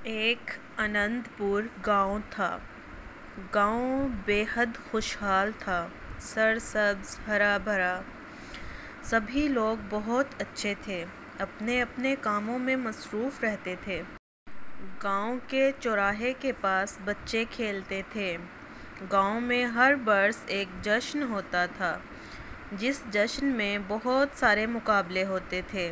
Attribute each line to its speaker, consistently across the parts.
Speaker 1: ایک انند پور گاؤں تھا۔ گاؤں بے حد خوشحال تھا، سرسبز، ہرا بھرا۔ سبھی لوگ بہت اچھے تھے، اپنے اپنے کاموں میں مصروف رہتے تھے۔ گاؤں کے چوراہے کے پاس بچے کھیلتے تھے۔ گاؤں میں ہر برس ایک جشن ہوتا تھا، جس جشن میں بہت سارے مقابلے ہوتے تھے،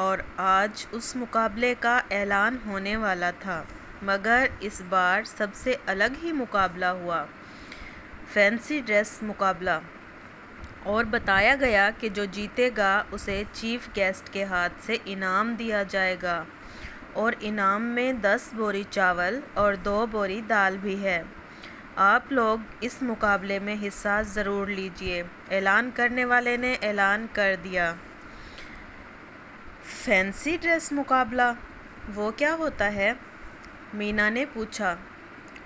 Speaker 1: اور آج اس مقابلے کا اعلان ہونے والا تھا۔ مگر اس بار سب سے الگ ہی مقابلہ ہوا، فینسی ڈریس مقابلہ، اور بتایا گیا کہ جو جیتے گا اسے چیف گیسٹ کے ہاتھ سے انعام دیا جائے گا، اور انعام میں 10 بوری چاول اور 2 بوری دال بھی ہے۔ آپ لوگ اس مقابلے میں حصہ ضرور لیجیے۔ اعلان کرنے والے نے اعلان کر دیا۔ فینسی ڈریس مقابلہ، وہ کیا ہوتا ہے؟ مینا نے پوچھا۔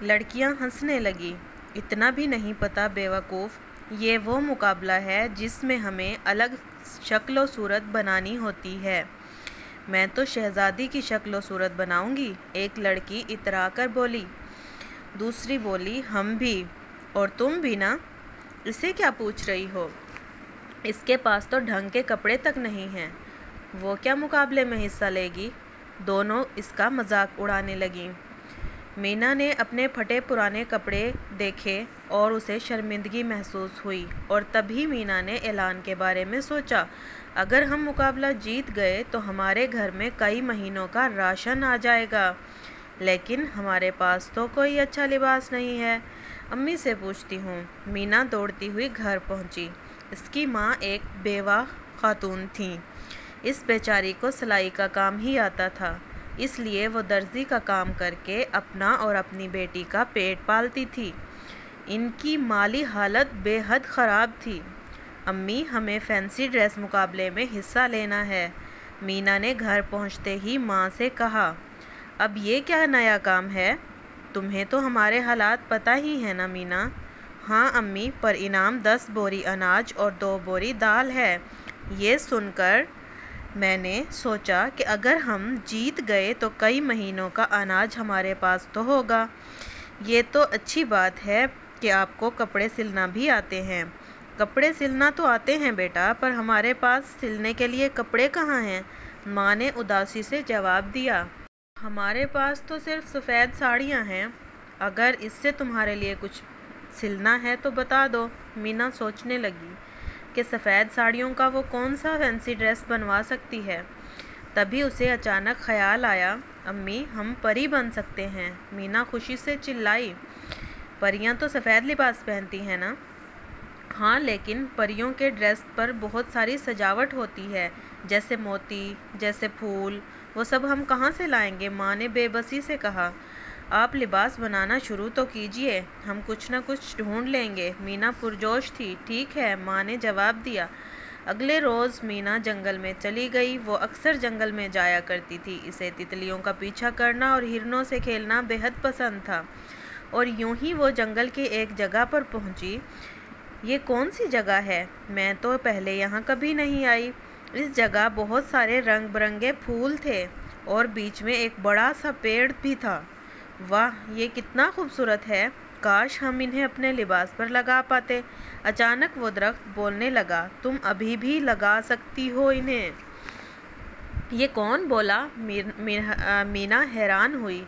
Speaker 1: لڑکیاں ہنسنے لگیں۔ اتنا بھی نہیں پتا بیوقوف، یہ وہ مقابلہ ہے جس میں ہمیں الگ شکل و صورت بنانی ہوتی ہے۔ میں تو شہزادی کی شکل و صورت بناؤں گی، ایک لڑکی اترا کر بولی۔ دوسری بولی، ہم بھی، اور تم بھی نا، اسے کیا پوچھ رہی ہو؟ اس کے پاس تو ڈھنگ کے کپڑے تک نہیں ہیں، وہ کیا مقابلے میں حصہ لے گی؟ دونوں اس کا مذاق اڑانے لگیں۔ مینا نے اپنے پھٹے پرانے کپڑے دیکھے اور اسے شرمندگی محسوس ہوئی، اور تبھی مینا نے اعلان کے بارے میں سوچا۔ اگر ہم مقابلہ جیت گئے تو ہمارے گھر میں کئی مہینوں کا راشن آ جائے گا، لیکن ہمارے پاس تو کوئی اچھا لباس نہیں ہے، امی سے پوچھتی ہوں۔ مینا دوڑتی ہوئی گھر پہنچی۔ اس کی ماں ایک بیوہ خاتون تھیں۔ اس بیچاری کو سلائی کا کام ہی آتا تھا، اس لیے وہ درزی کا کام کر کے اپنا اور اپنی بیٹی کا پیٹ پالتی تھی۔ ان کی مالی حالت بے حد خراب تھی۔ امی، ہمیں فینسی ڈریس مقابلے میں حصہ لینا ہے، مینا نے گھر پہنچتے ہی ماں سے کہا۔ اب یہ کیا نیا کام ہے؟ تمہیں تو ہمارے حالات پتہ ہی ہیں نا مینا؟ ہاں امی، پر انعام 10 بوری اناج اور 2 بوری دال ہے۔ یہ سن کر میں نے سوچا کہ اگر ہم جیت گئے تو کئی مہینوں کا اناج ہمارے پاس تو ہوگا۔ یہ تو اچھی بات ہے کہ آپ کو کپڑے سلنا بھی آتے ہیں۔ کپڑے سلنا تو آتے ہیں بیٹا، پر ہمارے پاس سلنے کے لیے کپڑے کہاں ہیں؟ ماں نے اداسی سے جواب دیا۔ ہمارے پاس تو صرف سفید ساڑیاں ہیں، اگر اس سے تمہارے لیے کچھ سلنا ہے تو بتا دو۔ مینا سوچنے لگی کہ سفید ساڑیوں کا وہ کون سا فینسی ڈریس بنوا سکتی ہے۔ تبھی اسے اچانک خیال آیا، امی، ہم پری بن سکتے ہیں۔ مینا خوشی سے چلائی، پریاں تو سفید لباس پہنتی ہیں نا؟ ہاں، لیکن پریوں کے ڈریس پر بہت ساری سجاوٹ ہوتی ہے، جیسے موتی، جیسے پھول، وہ سب ہم کہاں سے لائیں گے؟ ماں نے بے بسی سے کہا۔ آپ لباس بنانا شروع تو کیجیے، ہم کچھ نہ کچھ ڈھونڈ لیں گے۔ مینا پرجوش تھی۔ ٹھیک ہے، ماں نے جواب دیا۔ اگلے روز مینا جنگل میں چلی گئی۔ وہ اکثر جنگل میں جایا کرتی تھی، اسے تتلیوں کا پیچھا کرنا اور ہرنوں سے کھیلنا بے حد پسند تھا۔ اور یوں ہی وہ جنگل کی ایک جگہ پر پہنچی۔ یہ کون سی جگہ ہے؟ میں تو پہلے یہاں کبھی نہیں آئی۔ اس جگہ بہت سارے رنگ برنگے پھول تھے، اور بیچ میں ایک بڑا سا پیڑ بھی تھا۔ واہ، یہ کتنا خوبصورت ہے! کاش ہم انہیں اپنے لباس پر لگا پاتے۔ اچانک وہ درخت بولنے لگا، تم ابھی بھی لگا سکتی ہو انہیں۔ یہ کون بولا؟ مینا حیران ہوئی۔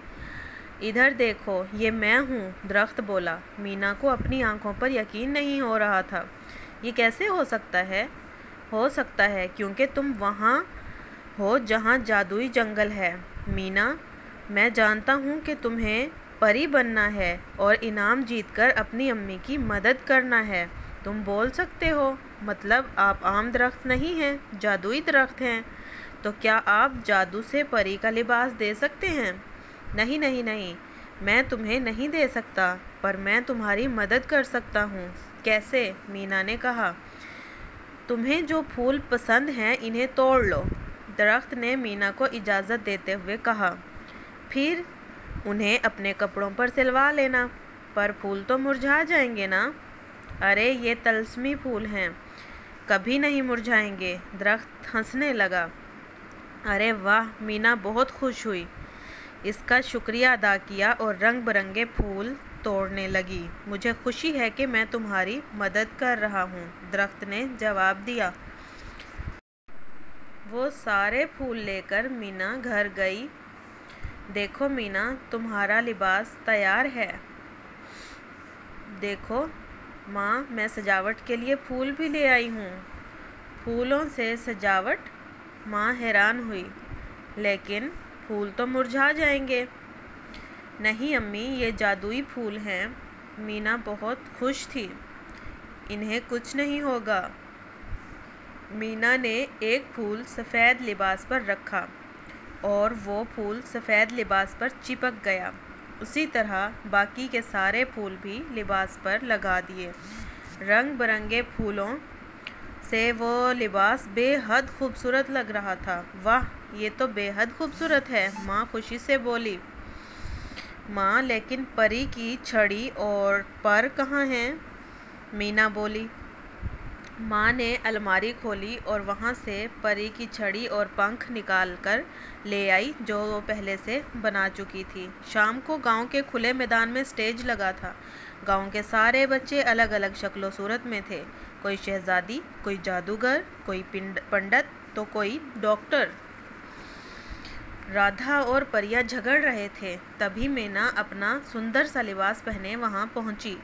Speaker 1: ادھر دیکھو، یہ میں ہوں، درخت بولا۔ مینا کو اپنی آنکھوں پر یقین نہیں ہو رہا تھا۔ یہ کیسے ہو سکتا ہے؟ ہو سکتا ہے کیونکہ تم وہاں ہو جہاں جادوئی جنگل ہے۔ مینا، میں جانتا ہوں کہ تمہیں پری بننا ہے اور انعام جیت کر اپنی امی کی مدد کرنا ہے۔ تم بول سکتے ہو، مطلب آپ عام درخت نہیں ہیں، جادوئی درخت ہیں۔ تو کیا آپ جادو سے پری کا لباس دے سکتے ہیں؟ نہیں نہیں نہیں، میں تمہیں نہیں دے سکتا، پر میں تمہاری مدد کر سکتا ہوں۔ کیسے؟ مینا نے کہا۔ تمہیں جو پھول پسند ہیں انہیں توڑ لو، درخت نے مینا کو اجازت دیتے ہوئے کہا۔ پھر انہیں اپنے کپڑوں پر سلوا لینا، پر پھول تو مرجھا جائیں گے نا؟ ارے یہ طلسمی پھول ہیں، کبھی نہیں مرجھائیں گے، درخت ہنسنے لگا۔ ارے واہ، مینا بہت خوش ہوئی۔ اس کا شکریہ ادا کیا اور رنگ برنگے پھول توڑنے لگی۔ مجھے خوشی ہے کہ میں تمہاری مدد کر رہا ہوں، درخت نے جواب دیا۔ وہ سارے پھول لے کر مینا گھر گئی۔ دیکھو مینا، تمہارا لباس تیار ہے۔ دیکھو ماں، میں سجاوٹ کے لیے پھول بھی لے آئی ہوں۔ پھولوں سے سجاوٹ؟ ماں حیران ہوئی۔ لیکن پھول تو مرجھا جائیں گے۔ نہیں امی، یہ جادوئی پھول ہیں۔ مینا بہت خوش تھی۔ انہیں کچھ نہیں ہوگا۔ مینا نے ایک پھول سفید لباس پر رکھا اور وہ پھول سفید لباس پر چپک گیا۔ اسی طرح باقی کے سارے پھول بھی لباس پر لگا دیے۔ رنگ برنگے پھولوں سے وہ لباس بے حد خوبصورت لگ رہا تھا۔ واہ، یہ تو بے حد خوبصورت ہے، ماں خوشی سے بولی۔ ماں، لیکن پری کی چھڑی اور پر کہاں ہیں؟ مینا بولی۔ ماں نے الماری کھولی اور وہاں سے پری کی چھڑی اور پنکھ نکال کر لے آئی جو وہ پہلے سے بنا چکی تھی۔ شام کو گاؤں کے کھلے میدان میں اسٹیج لگا تھا۔ گاؤں کے سارے بچے الگ الگ شکل و صورت میں تھے۔ کوئی شہزادی، کوئی جادوگر، کوئی پنڈت تو کوئی ڈاکٹر۔ رادھا اور پریاں جھگڑ رہے تھے۔ تبھی مینا اپنا سندر سا لباس پہنے وہاں پہنچی۔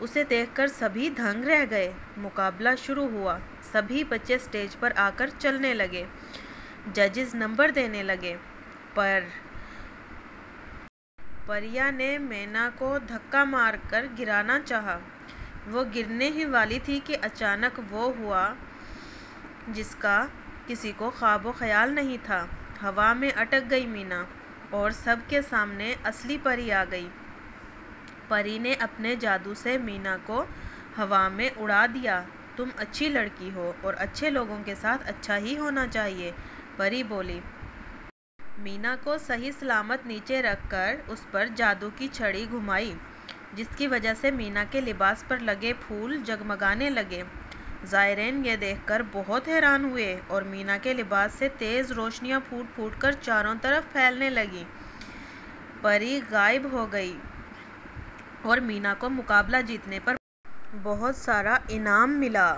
Speaker 1: اسے دیکھ کر سبھی دنگ رہ گئے۔ مقابلہ شروع ہوا۔ سبھی بچے اسٹیج پر آ کر چلنے لگے۔ ججز نمبر دینے لگے۔ پریا نے مینا کو دھکا مار کر گرانا چاہا۔ وہ گرنے ہی والی تھی کہ اچانک وہ ہوا جس کا کسی کو خواب و خیال نہیں تھا۔ ہوا میں اٹک گئی مینا اور سب کے سامنے اصلی پری آ گئی۔ پری نے اپنے جادو سے مینا کو ہوا میں اڑا دیا۔ تم اچھی لڑکی ہو اور اچھے لوگوں کے ساتھ اچھا ہی ہونا چاہیے، پری بولی۔ مینا کو صحیح سلامت نیچے رکھ کر اس پر جادو کی چھڑی گھمائی، جس کی وجہ سے مینا کے لباس پر لگے پھول جگمگانے لگے۔ زائرین یہ دیکھ کر بہت حیران ہوئے اور مینا کے لباس سے تیز روشنیاں پھوٹ پھوٹ کر چاروں طرف پھیلنے لگیں۔ پری غائب ہو گئی اور مینا کو مقابلہ جیتنے پر بہت سارا انعام ملا۔